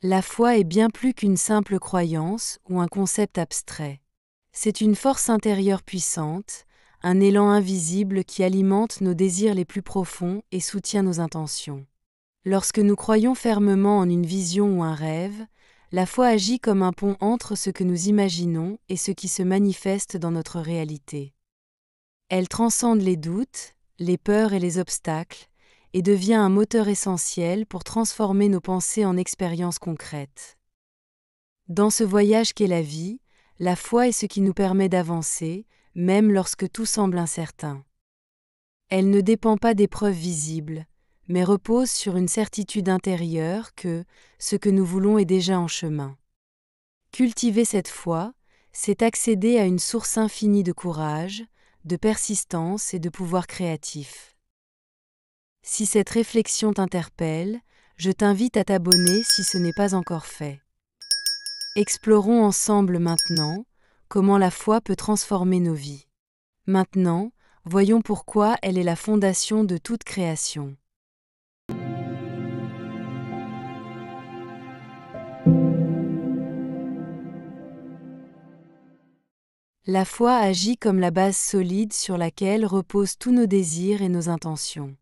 La foi est bien plus qu'une simple croyance ou un concept abstrait. C'est une force intérieure puissante, un élan invisible qui alimente nos désirs les plus profonds et soutient nos intentions. Lorsque nous croyons fermement en une vision ou un rêve, la foi agit comme un pont entre ce que nous imaginons et ce qui se manifeste dans notre réalité. Elle transcende les doutes, les peurs et les obstacles, et devient un moteur essentiel pour transformer nos pensées en expériences concrètes. Dans ce voyage qu'est la vie, la foi est ce qui nous permet d'avancer, même lorsque tout semble incertain. Elle ne dépend pas d'épreuves visibles, mais repose sur une certitude intérieure que ce que nous voulons est déjà en chemin. Cultiver cette foi, c'est accéder à une source infinie de courage, de persistance et de pouvoir créatif. Si cette réflexion t'interpelle, je t'invite à t'abonner si ce n'est pas encore fait. Explorons ensemble maintenant comment la foi peut transformer nos vies. Maintenant, voyons pourquoi elle est la fondation de toute création. La foi agit comme la base solide sur laquelle reposent tous nos désirs et nos intentions.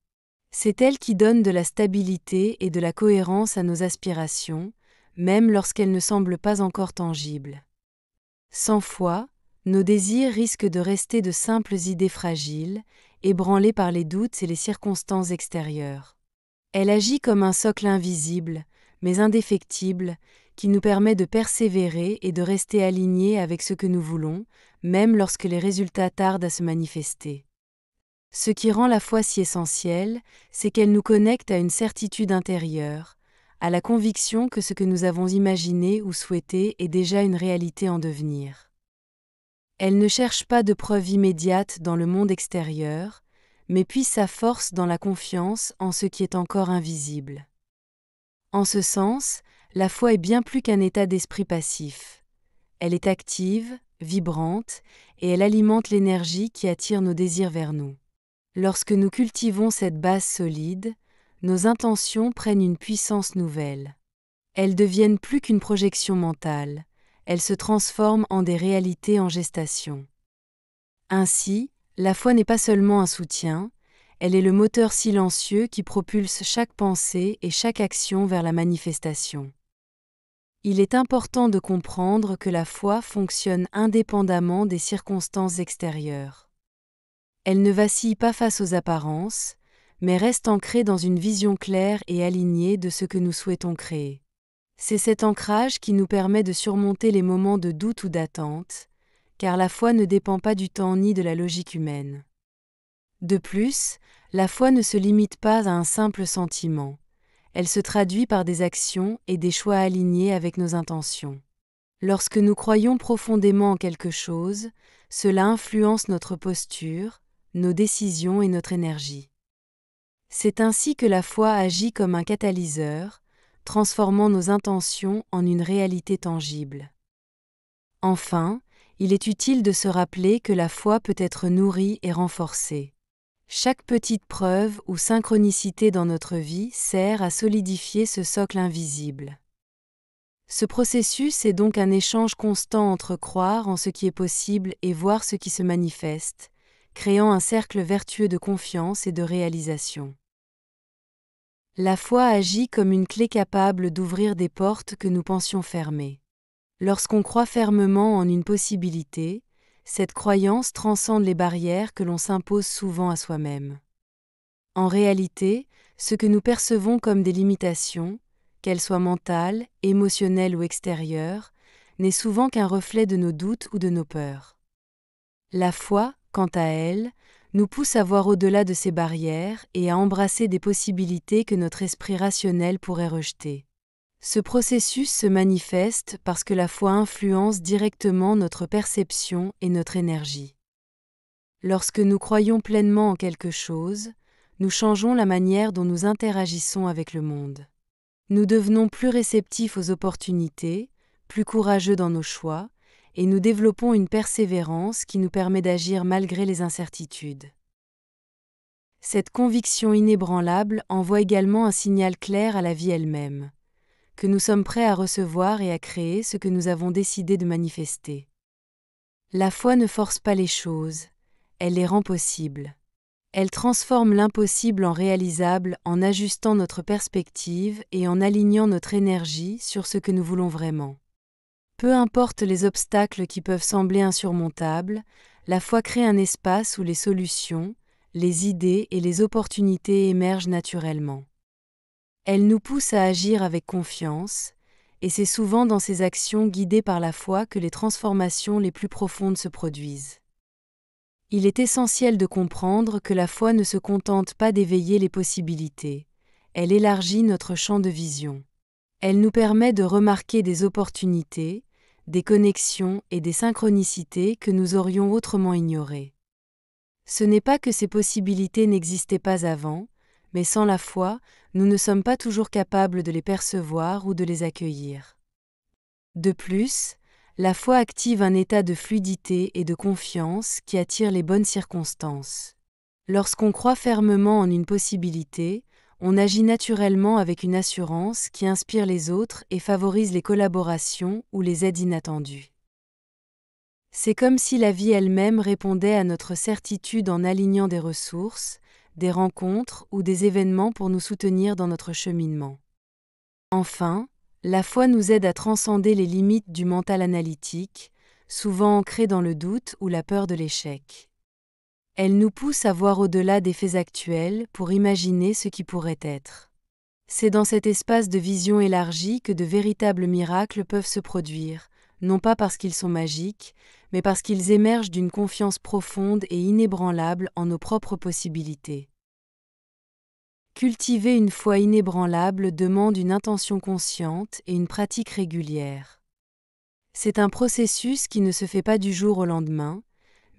C'est elle qui donne de la stabilité et de la cohérence à nos aspirations, même lorsqu'elles ne semblent pas encore tangibles. Sans foi, nos désirs risquent de rester de simples idées fragiles, ébranlées par les doutes et les circonstances extérieures. Elle agit comme un socle invisible, mais indéfectible, qui nous permet de persévérer et de rester alignés avec ce que nous voulons, même lorsque les résultats tardent à se manifester. Ce qui rend la foi si essentielle, c'est qu'elle nous connecte à une certitude intérieure, à la conviction que ce que nous avons imaginé ou souhaité est déjà une réalité en devenir. Elle ne cherche pas de preuves immédiates dans le monde extérieur, mais puise sa force dans la confiance en ce qui est encore invisible. En ce sens, la foi est bien plus qu'un état d'esprit passif. Elle est active, vibrante, et elle alimente l'énergie qui attire nos désirs vers nous. Lorsque nous cultivons cette base solide, nos intentions prennent une puissance nouvelle. Elles deviennent plus qu'une projection mentale, elles se transforment en des réalités en gestation. Ainsi, la foi n'est pas seulement un soutien, elle est le moteur silencieux qui propulse chaque pensée et chaque action vers la manifestation. Il est important de comprendre que la foi fonctionne indépendamment des circonstances extérieures. Elle ne vacille pas face aux apparences, mais reste ancrée dans une vision claire et alignée de ce que nous souhaitons créer. C'est cet ancrage qui nous permet de surmonter les moments de doute ou d'attente, car la foi ne dépend pas du temps ni de la logique humaine. De plus, la foi ne se limite pas à un simple sentiment. Elle se traduit par des actions et des choix alignés avec nos intentions. Lorsque nous croyons profondément en quelque chose, cela influence notre posture, nos décisions et notre énergie. C'est ainsi que la foi agit comme un catalyseur, transformant nos intentions en une réalité tangible. Enfin, il est utile de se rappeler que la foi peut être nourrie et renforcée. Chaque petite preuve ou synchronicité dans notre vie sert à solidifier ce socle invisible. Ce processus est donc un échange constant entre croire en ce qui est possible et voir ce qui se manifeste, créant un cercle vertueux de confiance et de réalisation. La foi agit comme une clé capable d'ouvrir des portes que nous pensions fermées. Lorsqu'on croit fermement en une possibilité, cette croyance transcende les barrières que l'on s'impose souvent à soi-même. En réalité, ce que nous percevons comme des limitations, qu'elles soient mentales, émotionnelles ou extérieures, n'est souvent qu'un reflet de nos doutes ou de nos peurs. La foi, quant à elle, nous pousse à voir au-delà de ces barrières et à embrasser des possibilités que notre esprit rationnel pourrait rejeter. Ce processus se manifeste parce que la foi influence directement notre perception et notre énergie. Lorsque nous croyons pleinement en quelque chose, nous changeons la manière dont nous interagissons avec le monde. Nous devenons plus réceptifs aux opportunités, plus courageux dans nos choix, et nous développons une persévérance qui nous permet d'agir malgré les incertitudes. Cette conviction inébranlable envoie également un signal clair à la vie elle-même. que nous sommes prêts à recevoir et à créer ce que nous avons décidé de manifester. La foi ne force pas les choses, elle les rend possibles. Elle transforme l'impossible en réalisable en ajustant notre perspective et en alignant notre énergie sur ce que nous voulons vraiment. Peu importe les obstacles qui peuvent sembler insurmontables, la foi crée un espace où les solutions, les idées et les opportunités émergent naturellement. Elle nous pousse à agir avec confiance, et c'est souvent dans ces actions guidées par la foi que les transformations les plus profondes se produisent. Il est essentiel de comprendre que la foi ne se contente pas d'éveiller les possibilités, elle élargit notre champ de vision. Elle nous permet de remarquer des opportunités, des connexions et des synchronicités que nous aurions autrement ignorées. Ce n'est pas que ces possibilités n'existaient pas avant, mais sans la foi, nous ne sommes pas toujours capables de les percevoir ou de les accueillir. De plus, la foi active un état de fluidité et de confiance qui attire les bonnes circonstances. Lorsqu'on croit fermement en une possibilité, on agit naturellement avec une assurance qui inspire les autres et favorise les collaborations ou les aides inattendues. C'est comme si la vie elle-même répondait à notre certitude en alignant des ressources, des rencontres ou des événements pour nous soutenir dans notre cheminement. Enfin, la foi nous aide à transcender les limites du mental analytique, souvent ancré dans le doute ou la peur de l'échec. Elle nous pousse à voir au-delà des faits actuels pour imaginer ce qui pourrait être. C'est dans cet espace de vision élargie que de véritables miracles peuvent se produire, non pas parce qu'ils sont magiques, mais parce qu'ils émergent d'une confiance profonde et inébranlable en nos propres possibilités. Cultiver une foi inébranlable demande une intention consciente et une pratique régulière. C'est un processus qui ne se fait pas du jour au lendemain,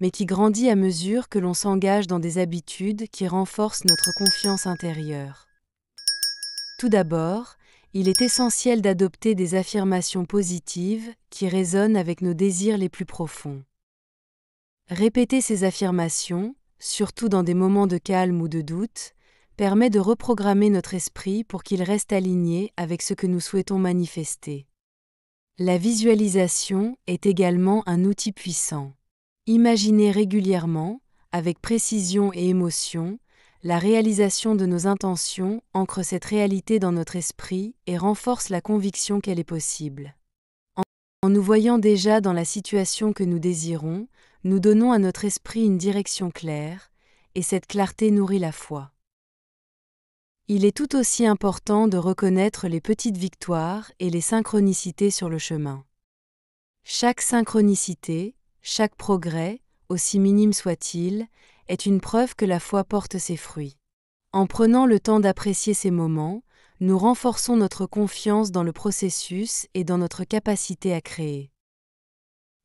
mais qui grandit à mesure que l'on s'engage dans des habitudes qui renforcent notre confiance intérieure. Tout d'abord, il est essentiel d'adopter des affirmations positives qui résonnent avec nos désirs les plus profonds. Répéter ces affirmations, surtout dans des moments de calme ou de doute, permet de reprogrammer notre esprit pour qu'il reste aligné avec ce que nous souhaitons manifester. La visualisation est également un outil puissant. Imaginer régulièrement, avec précision et émotion, la réalisation de nos intentions ancre cette réalité dans notre esprit et renforce la conviction qu'elle est possible. En nous voyant déjà dans la situation que nous désirons, nous donnons à notre esprit une direction claire, et cette clarté nourrit la foi. Il est tout aussi important de reconnaître les petites victoires et les synchronicités sur le chemin. Chaque synchronicité, chaque progrès, aussi minime soit-il, est une preuve que la foi porte ses fruits. En prenant le temps d'apprécier ces moments, nous renforçons notre confiance dans le processus et dans notre capacité à créer.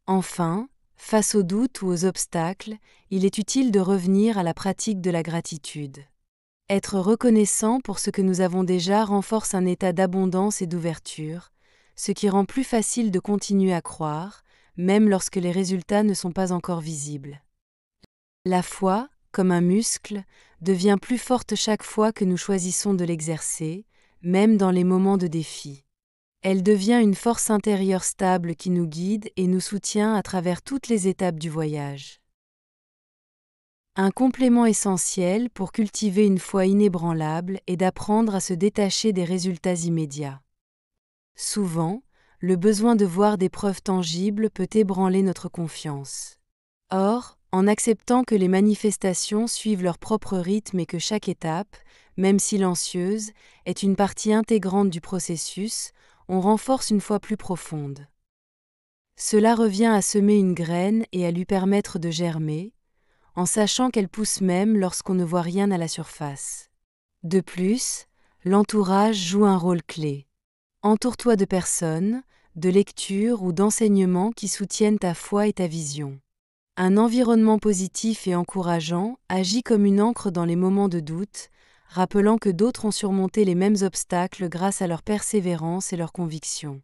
Enfin, face aux doutes ou aux obstacles, il est utile de revenir à la pratique de la gratitude. Être reconnaissant pour ce que nous avons déjà renforce un état d'abondance et d'ouverture, ce qui rend plus facile de continuer à croire, même lorsque les résultats ne sont pas encore visibles. La foi, comme un muscle, devient plus forte chaque fois que nous choisissons de l'exercer, même dans les moments de défi. Elle devient une force intérieure stable qui nous guide et nous soutient à travers toutes les étapes du voyage. Un complément essentiel pour cultiver une foi inébranlable est d'apprendre à se détacher des résultats immédiats. Souvent, le besoin de voir des preuves tangibles peut ébranler notre confiance. Or, en acceptant que les manifestations suivent leur propre rythme et que chaque étape, même silencieuse, est une partie intégrante du processus, on renforce une foi plus profonde. Cela revient à semer une graine et à lui permettre de germer, en sachant qu'elle pousse même lorsqu'on ne voit rien à la surface. De plus, l'entourage joue un rôle clé. Entoure-toi de personnes, de lectures ou d'enseignements qui soutiennent ta foi et ta vision. Un environnement positif et encourageant agit comme une encre dans les moments de doute, rappelant que d'autres ont surmonté les mêmes obstacles grâce à leur persévérance et leur conviction.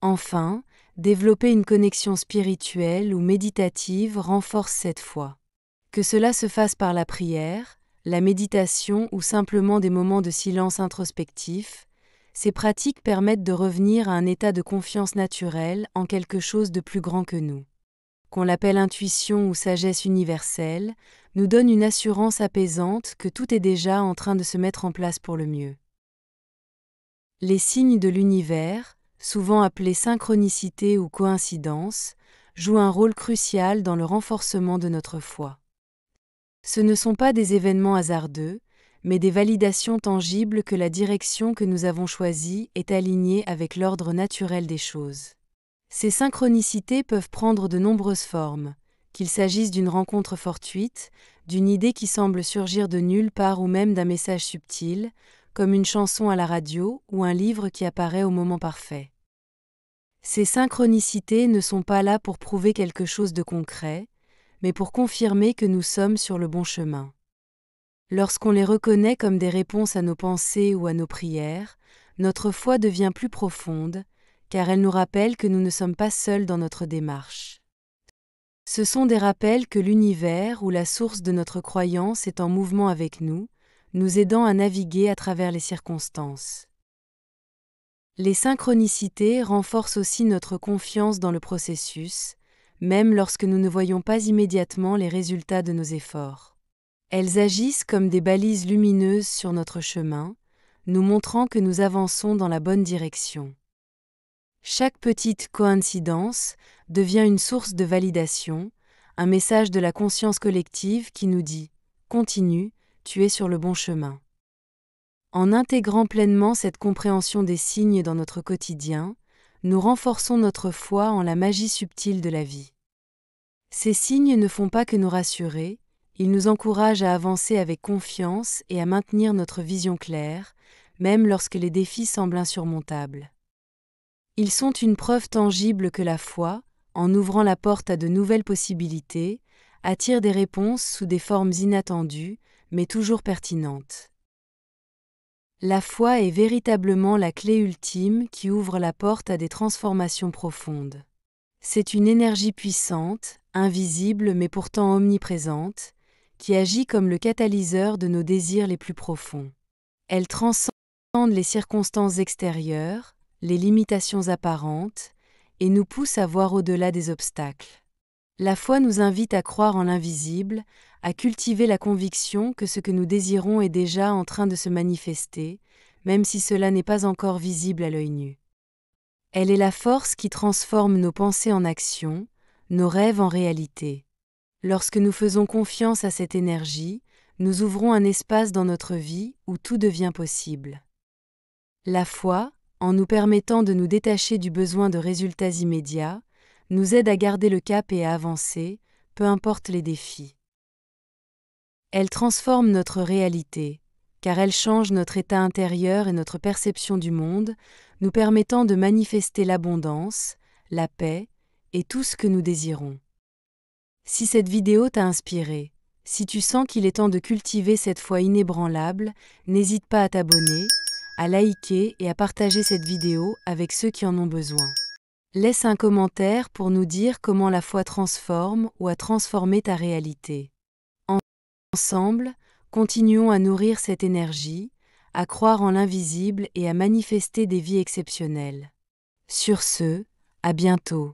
Enfin, développer une connexion spirituelle ou méditative renforce cette foi. Que cela se fasse par la prière, la méditation ou simplement des moments de silence introspectif, ces pratiques permettent de revenir à un état de confiance naturelle en quelque chose de plus grand que nous. Qu'on l'appelle intuition ou sagesse universelle, nous donne une assurance apaisante que tout est déjà en train de se mettre en place pour le mieux. Les signes de l'univers, souvent appelés synchronicité ou coïncidence, jouent un rôle crucial dans le renforcement de notre foi. Ce ne sont pas des événements hasardeux, mais des validations tangibles que la direction que nous avons choisie est alignée avec l'ordre naturel des choses. Ces synchronicités peuvent prendre de nombreuses formes, qu'il s'agisse d'une rencontre fortuite, d'une idée qui semble surgir de nulle part ou même d'un message subtil, comme une chanson à la radio ou un livre qui apparaît au moment parfait. Ces synchronicités ne sont pas là pour prouver quelque chose de concret, mais pour confirmer que nous sommes sur le bon chemin. Lorsqu'on les reconnaît comme des réponses à nos pensées ou à nos prières, notre foi devient plus profonde, car elle nous rappelle que nous ne sommes pas seuls dans notre démarche. Ce sont des rappels que l'univers ou la source de notre croyance est en mouvement avec nous, nous aidant à naviguer à travers les circonstances. Les synchronicités renforcent aussi notre confiance dans le processus, même lorsque nous ne voyons pas immédiatement les résultats de nos efforts. Elles agissent comme des balises lumineuses sur notre chemin, nous montrant que nous avançons dans la bonne direction. Chaque petite coïncidence devient une source de validation, un message de la conscience collective qui nous dit « Continue, tu es sur le bon chemin ». En intégrant pleinement cette compréhension des signes dans notre quotidien, nous renforçons notre foi en la magie subtile de la vie. Ces signes ne font pas que nous rassurer, ils nous encouragent à avancer avec confiance et à maintenir notre vision claire, même lorsque les défis semblent insurmontables. Ils sont une preuve tangible que la foi, en ouvrant la porte à de nouvelles possibilités, attire des réponses sous des formes inattendues, mais toujours pertinentes. La foi est véritablement la clé ultime qui ouvre la porte à des transformations profondes. C'est une énergie puissante, invisible mais pourtant omniprésente, qui agit comme le catalyseur de nos désirs les plus profonds. Elle transcende les circonstances extérieures, les limitations apparentes, et nous pousse à voir au-delà des obstacles. La foi nous invite à croire en l'invisible, à cultiver la conviction que ce que nous désirons est déjà en train de se manifester, même si cela n'est pas encore visible à l'œil nu. Elle est la force qui transforme nos pensées en actions, nos rêves en réalité. Lorsque nous faisons confiance à cette énergie, nous ouvrons un espace dans notre vie où tout devient possible. La foi, en nous permettant de nous détacher du besoin de résultats immédiats, nous aide à garder le cap et à avancer, peu importe les défis. Elle transforme notre réalité, car elle change notre état intérieur et notre perception du monde, nous permettant de manifester l'abondance, la paix et tout ce que nous désirons. Si cette vidéo t'a inspiré, si tu sens qu'il est temps de cultiver cette foi inébranlable, n'hésite pas à t'abonner, à liker et à partager cette vidéo avec ceux qui en ont besoin. Laisse un commentaire pour nous dire comment la foi transforme ou a transformé ta réalité. Ensemble, continuons à nourrir cette énergie, à croire en l'invisible et à manifester des vies exceptionnelles. Sur ce, à bientôt.